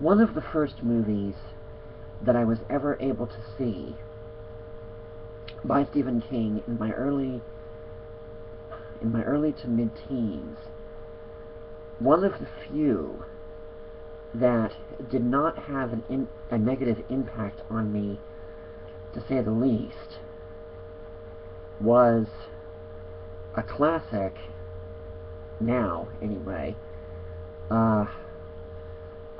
one of the first movies that I was ever able to see by Stephen King in my early to mid-teens. One of the few that did not have a negative impact on me, to say the least, was a classic, now anyway. I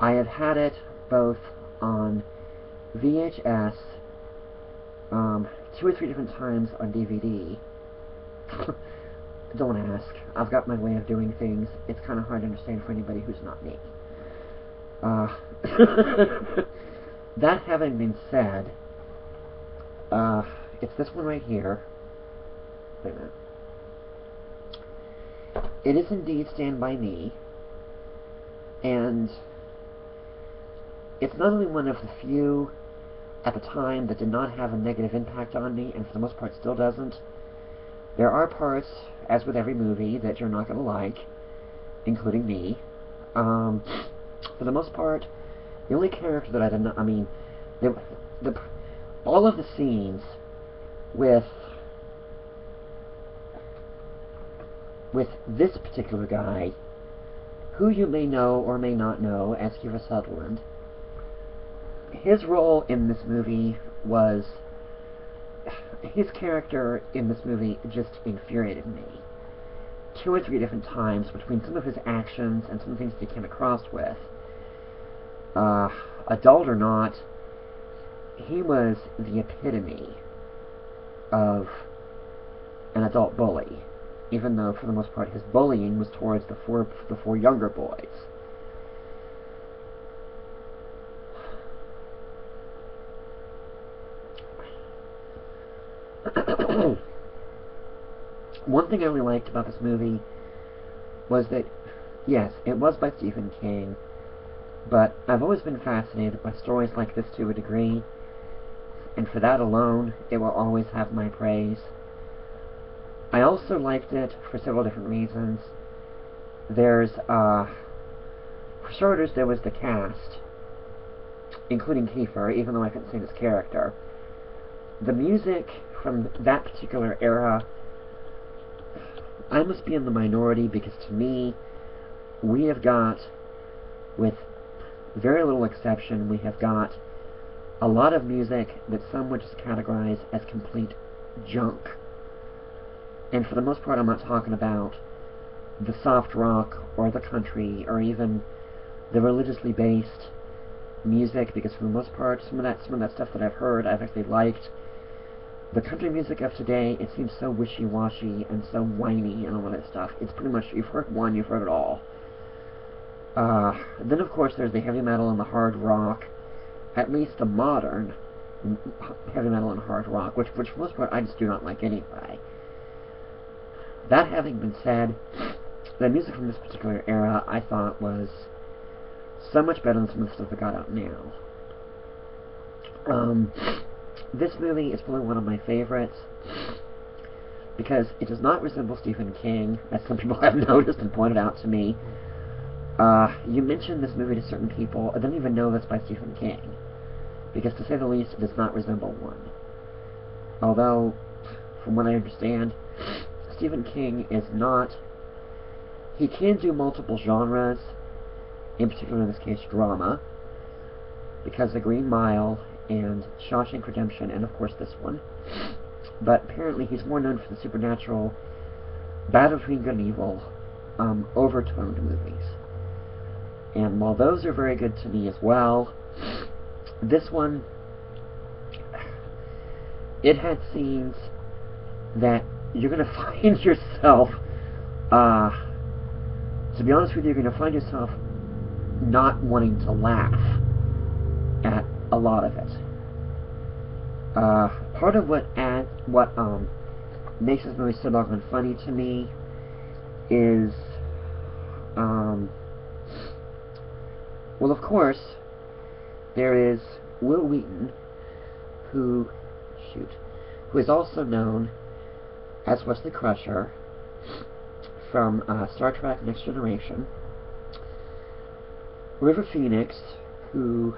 have had it both on VHS, 2 or 3 different times on DVD. Don't ask. I've got my way of doing things. It's kind of hard to understand for anybody who's not me. That having been said, it's this one right here. Wait a minute. It is indeed Stand By Me, and it's not only one of the few at the time that did not have a negative impact on me, and for the most part still doesn't. There are parts, as with every movie, that you're not going to like, including me. For the most part, the only character that I did not, all of the scenes with this particular guy, who you may know or may not know as Kiefer Sutherland, his role in this movie was... his character in this movie just infuriated me. 2 or 3 different times between some of his actions and some of the things that he came across with. Adult or not, he was the epitome of an adult bully, even though for the most part his bullying was towards the four younger boys. One thing I really liked about this movie was that, yes, it was by Stephen King, but I've always been fascinated by stories like this to a degree, and for that alone, it will always have my praise. I also liked it for several different reasons. For starters, there was the cast, including Kiefer, even though I couldn't sing his character. The music from that particular era, I must be in the minority, because to me, we have got, with very little exception, we have got a lot of music that some would just categorize as complete junk. And for the most part, I'm not talking about the soft rock or the country or even the religiously based music, because for the most part, some of that stuff that I've heard, I've actually liked. The country music of today, it seems so wishy-washy and so whiny and all that stuff. It's pretty much, you've heard one, you've heard it all. Then, of course, there's the heavy metal and the hard rock, at least the modern heavy metal and hard rock, which for the most part I just do not like anyway. That having been said, the music from this particular era I thought was so much better than some of the stuff that got out now. This movie is probably one of my favorites because it does not resemble Stephen King, as some people have noticed and pointed out to me. You mentioned this movie to certain people, I didn't even know this by Stephen King, because to say the least, it does not resemble one. Although, from what I understand, Stephen King is not... he can do multiple genres, in particular in this case drama, because The Green Mile and Shawshank Redemption, and of course this one. But apparently he's more known for the supernatural, battle between good and evil, overtoned movies. And while those are very good to me as well, this one, it had scenes that you're going to find yourself, to be honest with you, you're going to find yourself not wanting to laugh at a lot of it. Part of what makes this movie so doggone funny to me is, well, of course, there is Wil Wheaton, who is also known as Wesley Crusher from Star Trek Next Generation. River Phoenix, who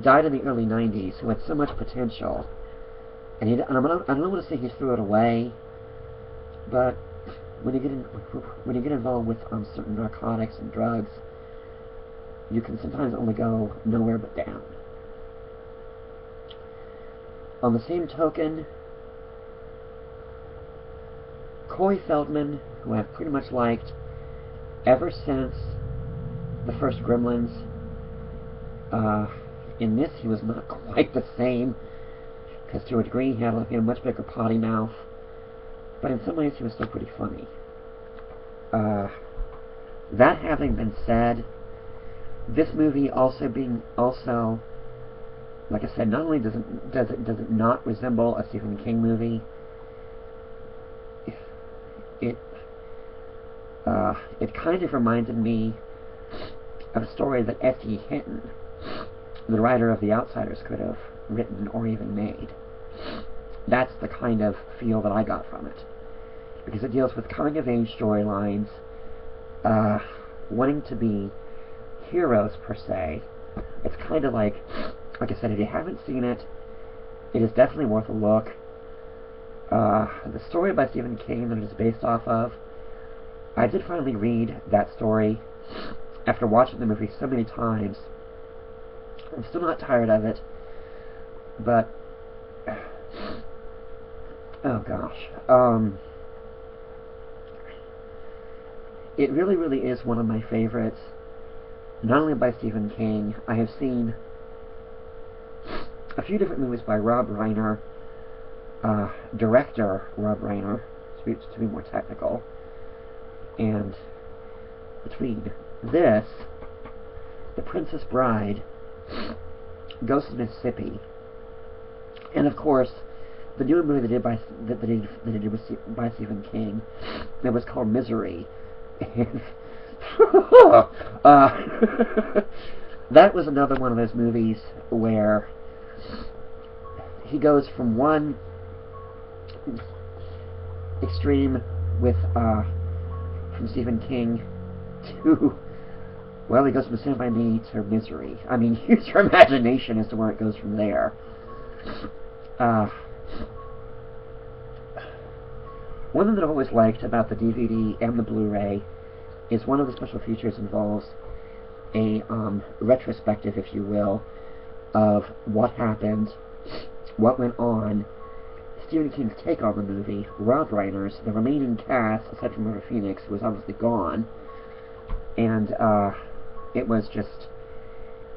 died in the early 90s, who had so much potential, and I don't want to say he threw it away, but when you get involved with certain narcotics and drugs, you can sometimes only go nowhere but down. On the same token, Corey Feldman, who I've pretty much liked ever since the first Gremlins, in this he was not quite the same, because to a degree he had a much bigger potty mouth, but in some ways he was still pretty funny. That having been said, this movie also, like I said, not only does it not resemble a Stephen King movie, it kind of reminded me of a story that F.T. Hinton, the writer of The Outsiders, could have written or even made. That's the kind of feel that I got from it, because it deals with coming-of-age storylines, wanting to be heroes per se. It's kind of like I said, if you haven't seen it, it is definitely worth a look. The story by Stephen King that it is based off of, I did finally read that story after watching the movie so many times. I'm still not tired of it, but oh gosh, it really, really is one of my favorites. Not only by Stephen King, I have seen a few different movies by Rob Reiner, director Rob Reiner, to be more technical, and between this, The Princess Bride, Ghost of Mississippi, and of course, the new movie that they did by Stephen King, that was called Misery. And that was another one of those movies where he goes from one extreme with from Stephen King to, well, he goes from Stand By Me to Misery. I mean, use your imagination as to where it goes from there. One thing that I've always liked about the DVD and the Blu-ray is one of the special features involves a retrospective, if you will, of what happened, what went on, Stephen King's take on the movie, Rob Reiner's, the remaining cast, aside from River Phoenix, who was obviously gone, and it was just,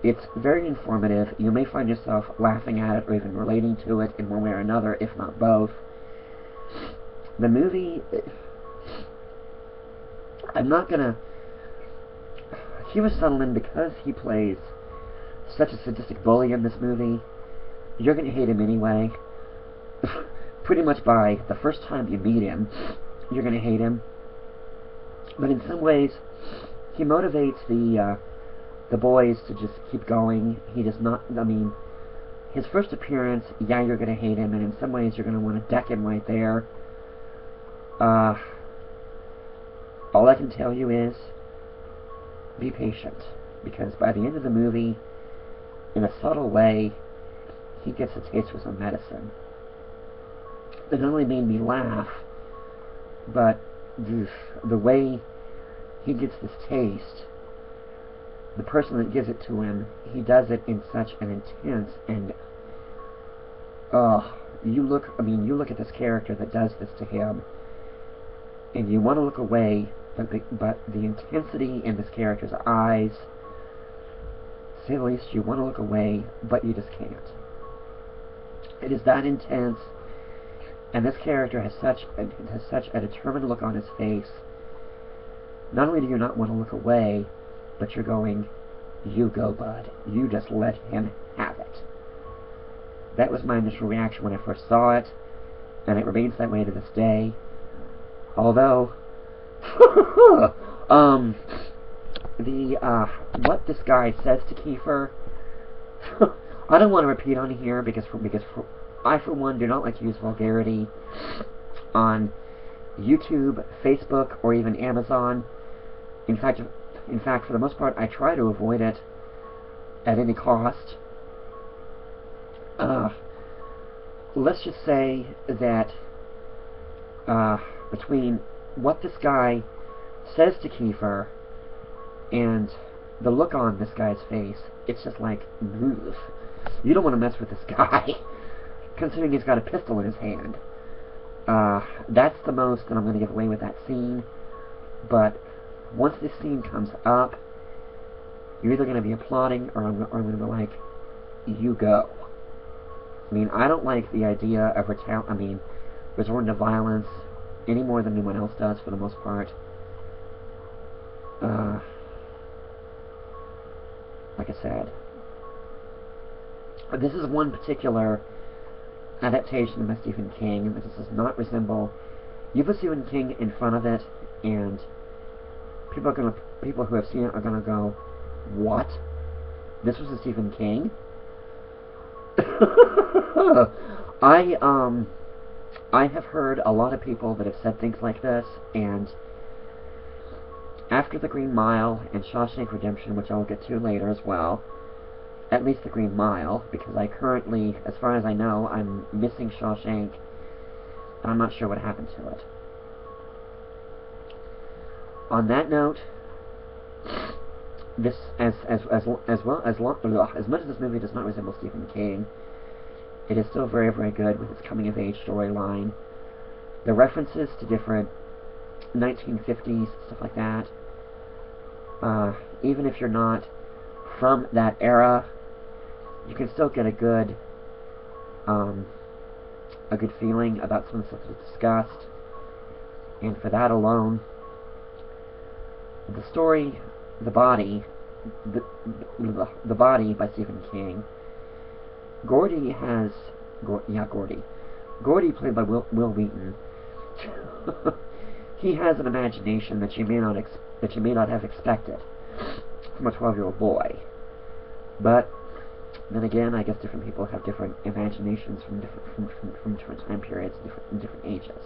it's very informative. You may find yourself laughing at it or even relating to it in one way or another, if not both. The movie, I'm not gonna, Kiefer Sutherland, because he plays such a sadistic bully in this movie, you're gonna hate him anyway. Pretty much by the first time you meet him, you're gonna hate him. But in some ways, he motivates the boys to just keep going. He does not, I mean, his first appearance, yeah, you're gonna hate him, and in some ways you're gonna want to deck him right there. All I can tell you is, be patient, because by the end of the movie, in a subtle way, he gets a taste for some medicine. It not only made me laugh, but the way he gets this taste, the person that gives it to him, he does it in such an intense and, you look at this character that does this to him, and you want to look away, but the intensity in this character's eyes, to say the least, you want to look away, but you just can't. It is that intense, and this character has such a determined look on his face. Not only do you not want to look away, but you're going, you go, bud. You just let him have it. That was my initial reaction when I first saw it, and it remains that way to this day. Although, what this guy says to Kiefer, I don't want to repeat on here because I, for one, do not like to use vulgarity on YouTube, Facebook, or even Amazon. In fact, for the most part, I try to avoid it. at any cost. Let's just say that between what this guy says to Kiefer and the look on this guy's face, it's just like, ugh. You don't want to mess with this guy, considering he's got a pistol in his hand. That's the most that I'm going to give away with that scene, but once this scene comes up, you're either going to be applauding or I'm going to be like, you go. I mean, I don't like the idea of resorting to violence any more than anyone else does, for the most part. Like I said, this is one particular adaptation by Stephen King that does not resemble. You put Stephen King in front of it, and people who have seen it are gonna go, "What? This was a Stephen King?" I have heard a lot of people that have said things like this, and after The Green Mile and Shawshank Redemption, which I will get to later as well, at least The Green Mile, because I currently, as far as I know, I'm missing Shawshank, and I'm not sure what happened to it. On that note, this, as much as this movie does not resemble Stephen King, it is still very, very good with its coming-of-age storyline. The references to different 1950s, stuff like that, even if you're not from that era, you can still get a good feeling about some of the stuff that's discussed. And for that alone, the story, The Body by Stephen King. Gordy, played by Will Wheaton. He has an imagination that you may not have expected from a 12-year-old boy. But then again, I guess different people have different imaginations from different time periods and different ages.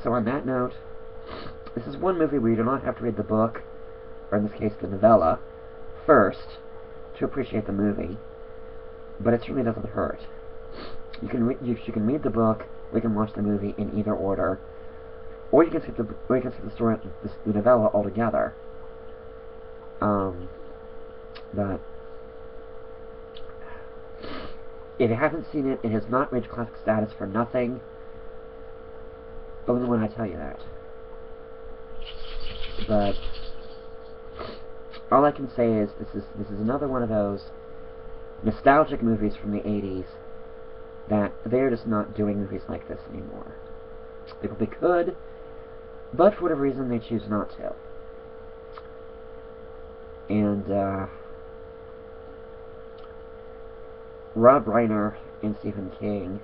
So on that note, this is one movie where you do not have to read the book, or in this case the novella, first to appreciate the movie, but it certainly doesn't hurt. You can read the book, or you can watch the movie in either order, or you can skip the novella altogether. But if you haven't seen it, it has not reached classic status for nothing. Only when I tell you that. But all I can say is this is another one of those nostalgic movies from the 80s that they're just not doing movies like this anymore. They probably could, but for whatever reason they choose not to. And Rob Reiner and Stephen King,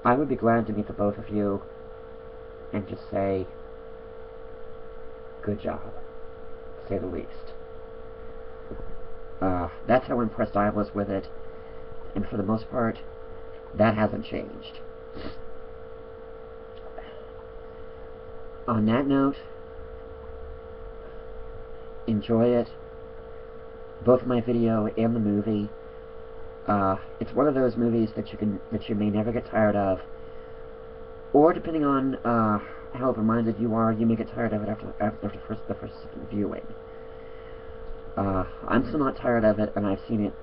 I would be glad to meet the both of you and just say, good job, to say the least. That's how impressed I was with it, and for the most part, that hasn't changed. On that note, enjoy it, both my video and the movie. It's one of those movies that you may never get tired of, or depending on how open-minded you are, you may get tired of it after the first viewing. I'm still not tired of it, and I've seen it.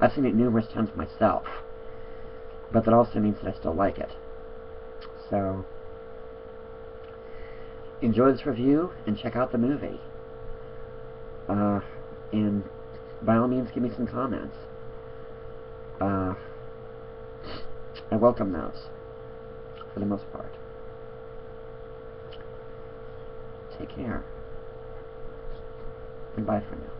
I've seen it numerous times myself, but that also means that I still like it. So enjoy this review and check out the movie. And by all means, give me some comments. I welcome those, for the most part. Take care. And bye for now.